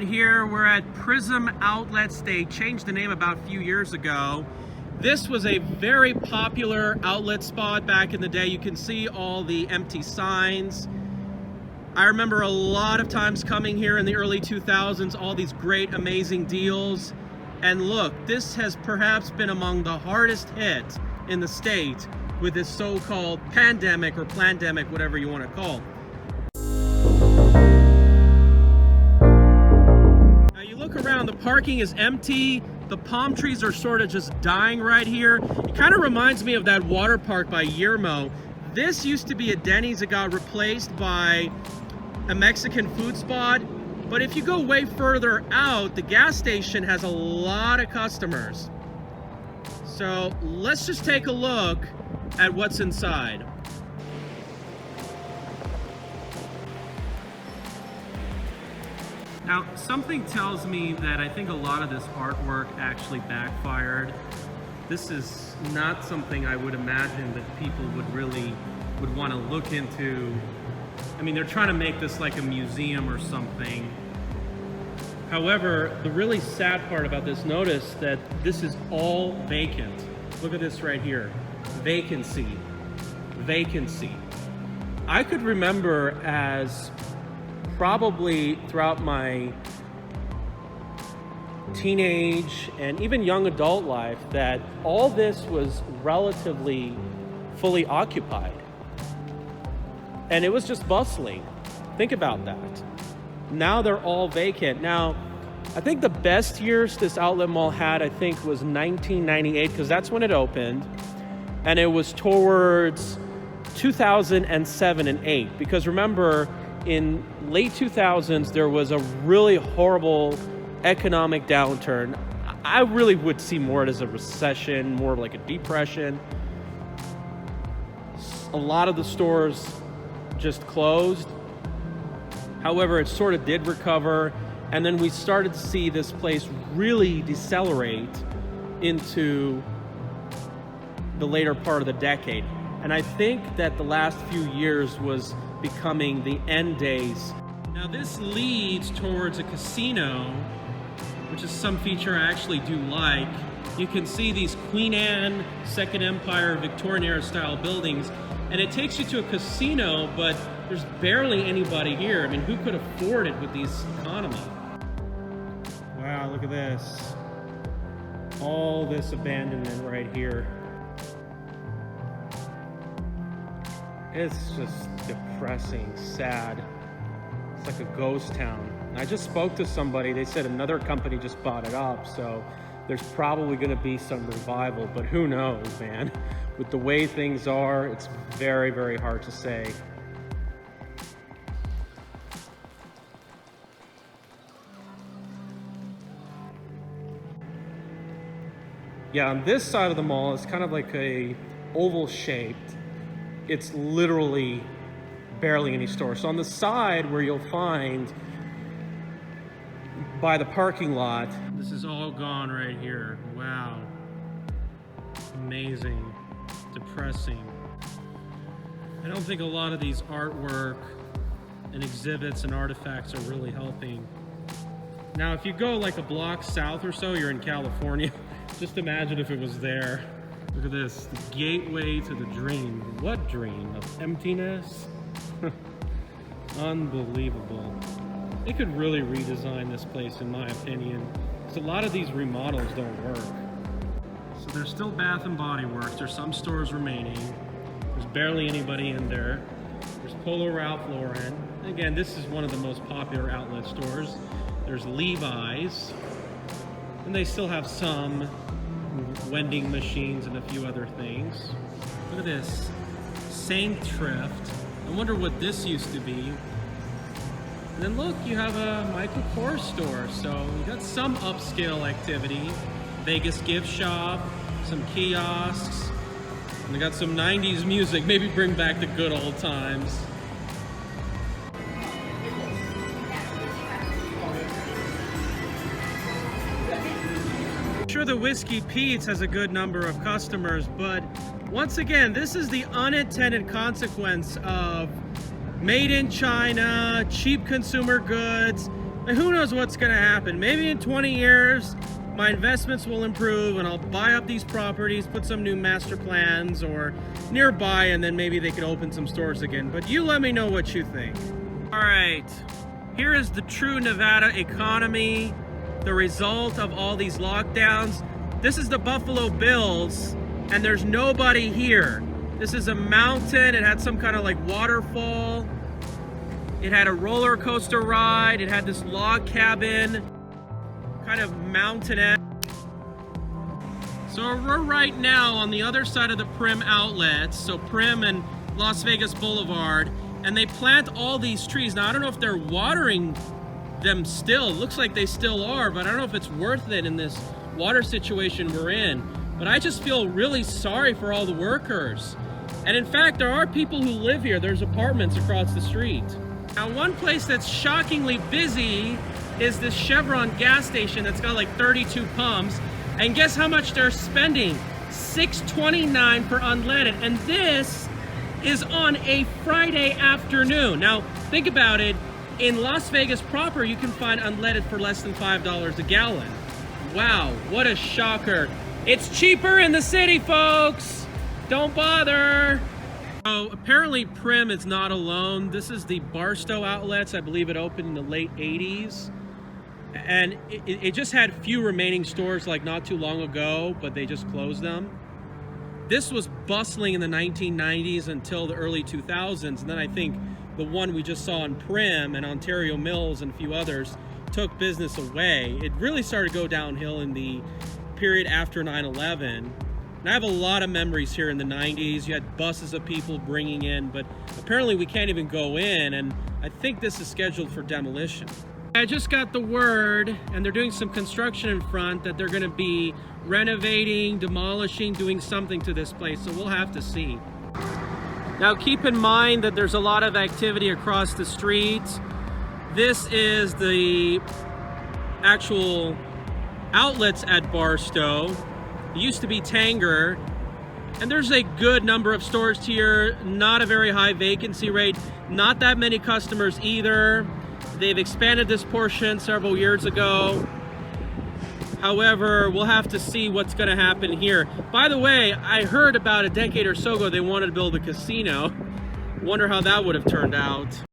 right here. We're at Primm Outlets. They changed the name about a few years ago. This was a very popular outlet spot back in the day. You can see all the empty signs. I remember a lot of times coming here in the early 2000s, all these great, amazing deals. And look, this has perhaps been among the hardest hit in the state with this so-called pandemic or plandemic, whatever you want to call. Now you look around, the parking is empty. The palm trees are sort of just dying right here. It kind of reminds me of that water park by Yermo. This used to be a Denny's that got replaced by a Mexican food spot. But if you go way further out, the gas station has a lot of customers. So let's just take a look at what's inside. Now, something tells me that I think a lot of this artwork actually backfired. This is not something I would imagine that people would want to look into. I mean, they're trying to make this like a museum or something. However, the really sad part about this, notice that this is all vacant. Look at this right here. Vacancy. Vacancy. I could remember as probably throughout my teenage and even young adult life that all this was relatively fully occupied. And it was just bustling. Think about that. Now they're all vacant. Now, I think the best years this outlet mall had, I think, was 1998, because that's when it opened. And it was towards 2007 and 8. Because remember, in late 2000s, there was a really horrible economic downturn. I really would see more as a recession, more like a depression. A lot of the stores just closed. However, it sort of did recover, and then we started to see this place really decelerate into the later part of the decade. And I think that the last few years was becoming the end days. Now this leads towards a casino, which is some feature I actually do like. You can see these Queen Anne, Second Empire, Victorian era style buildings, and it takes you to a casino, but there's barely anybody here. I mean, who could afford it with this economy? Wow, look at this. All this abandonment right here. It's just depressing, sad. It's like a ghost town. I just spoke to somebody, they said another company just bought it up, so there's probably gonna be some revival, but who knows, man? With the way things are, it's very, very hard to say. Yeah, on this side of the mall, it's kind of like a oval shaped. It's literally barely any stores. So on the side where you'll find by the parking lot, this is all gone right here. Wow. Amazing. Depressing. I don't think a lot of these artwork and exhibits and artifacts are really helping. Now, if you go like a block south or so, you're in California. Just imagine if it was there. Look at this, the gateway to the dream. What dream? Of emptiness? Unbelievable. They could really redesign this place, in my opinion, because a lot of these remodels don't work. So there's still Bath and Body Works. There's some stores remaining. There's barely anybody in there. There's Polo Ralph Lauren. Again, this is one of the most popular outlet stores. There's Levi's. And they still have some vending machines and a few other things. Look at this. Saint Thrift. I wonder what this used to be. And then look, you have a Michael Kors store. So you got some upscale activity. Vegas gift shop, some kiosks. And they got some 90s music. Maybe bring back the good old times. Sure, the Whiskey Pete's has a good number of customers, but once again, this is the unintended consequence of made in China, cheap consumer goods. And who knows what's gonna happen. Maybe in 20 years, my investments will improve and I'll buy up these properties, put some new master plans or nearby, and then maybe they could open some stores again. But you let me know what you think. All right, here is the true Nevada economy, the result of all these lockdowns. This is the Buffalo Bills, and there's nobody here. This is a mountain. It had some kind of like waterfall. It had a roller coaster ride. It had this log cabin, kind of mountainette. So we're right now on the other side of the Primm Outlets, so Primm and Las Vegas Boulevard, and they plant all these trees. Now I don't know if they're watering them still. It looks like they still are, but I don't know if it's worth it in this water situation we're in. But I just feel really sorry for all the workers. And in fact, there are people who live here. There's apartments across the street. Now, one place that's shockingly busy is this Chevron gas station that's got like 32 pumps. And guess how much they're spending? $6.29 per unleaded. And this is on a Friday afternoon. Now, think about it. In Las Vegas proper, you can find unleaded for less than $5 a gallon. Wow, what a shocker. It's cheaper in the city, folks. Don't bother. So apparently Primm is not alone. This is the Barstow Outlets. I believe it opened in the late 80s. And it just had few remaining stores like not too long ago, but they just closed them. This was bustling in the 1990s until the early 2000s. And then I think the one we just saw in Primm and Ontario Mills and a few others took business away. It really started to go downhill in the period after 9/11. And I have a lot of memories here in the 90s. You had buses of people bringing in, but apparently we can't even go in, and I think this is scheduled for demolition. I just got the word, and they're doing some construction in front, that they're gonna be renovating, demolishing, doing something to this place, so we'll have to see. Now keep in mind that there's a lot of activity across the street. This is the actual outlets at Barstow. It used to be Tanger, and there's a good number of stores here, not a very high vacancy rate, not that many customers either. They've expanded this portion several years ago. However, we'll have to see what's gonna happen here. By the way, I heard about a decade or so ago they wanted to build a casino. Wonder how that would have turned out.